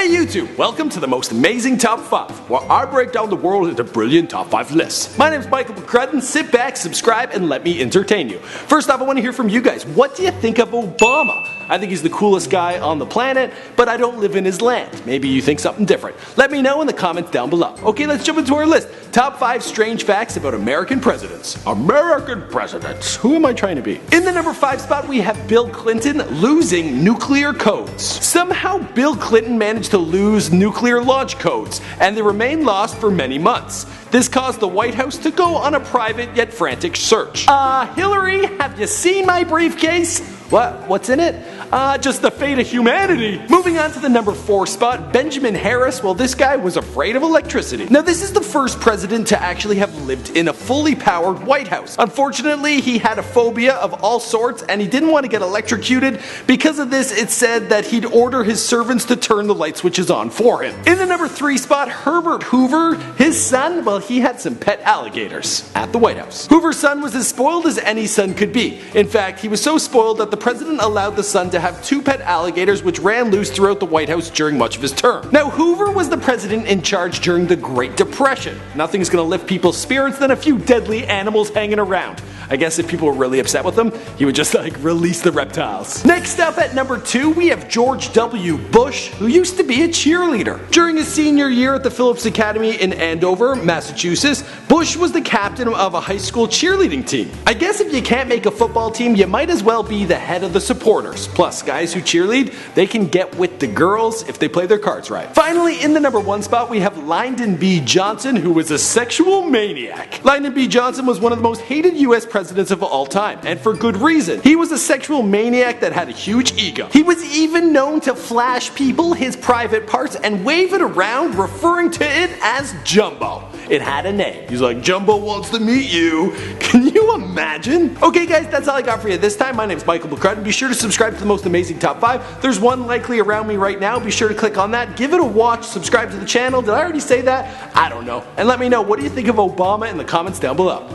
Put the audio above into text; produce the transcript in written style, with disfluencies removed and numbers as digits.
Hey YouTube, welcome to the most amazing top 5, where I break down the world into brilliant top 5 lists. My name is Michael McCrudden. Sit back, subscribe, and let me entertain you. First off, I want to hear from you guys. What do you think of Obama? I think he's the coolest guy on the planet, but I don't live in his land. Maybe you think something different. Let me know in the comments down below. Okay, let's jump into our list. Top 5 strange facts about American presidents. American presidents. Who am I trying to be? In the number 5 spot, we have Bill Clinton losing nuclear codes. Somehow, Bill Clinton managed to lose nuclear launch codes, and they remained lost for many months. This caused the White House to go on a private yet frantic search. Hillary, have you seen my briefcase? What's in it? Just the fate of humanity. Moving on to the number 4 spot, Benjamin Harris. Well, this guy was afraid of electricity. Now, this is the first president to actually have lived in a fully powered White House. Unfortunately, he had a phobia of all sorts, and he didn't want to get electrocuted. Because of this, it's said that he'd order his servants to turn the light switches on for him. In the number 3 spot, Herbert Hoover. His son, well, he had some pet alligators at the White House. Hoover's son was as spoiled as any son could be. In fact, he was so spoiled that the president allowed the son to have 2 pet alligators which ran loose throughout the White House during much of his term. Now, Hoover was the president in charge during the Great Depression. Nothing's gonna lift people's spirits than a few deadly animals hanging around. I guess if people were really upset with him, he would just release the reptiles. Next up at number 2, we have George W. Bush, who used to be a cheerleader. During his senior year at the Phillips Academy in Andover, Massachusetts, Bush was the captain of a high school cheerleading team. I guess if you can't make a football team, you might as well be the head of the supporters. Plus, guys who cheerlead, they can get with the girls if they play their cards right. Finally, in the number 1 spot, we have Lyndon B. Johnson, who was a sexual maniac. Lyndon B. Johnson was one of the most hated U.S. presidents of all time, and for good reason. He was a sexual maniac that had a huge ego. He was even known to flash people his private parts and wave it around, referring to it as Jumbo. It had a name. He's like, Jumbo wants to meet you. Can you imagine? Okay guys, that's all I got for you this time. My name is Michael McCrudden. Be sure to subscribe to the most amazing top 5. There's one likely around me right now. Be sure to click on that. Give it a watch. Subscribe to the channel. Did I already say that? I don't know. And let me know, what do you think of Obama in the comments down below.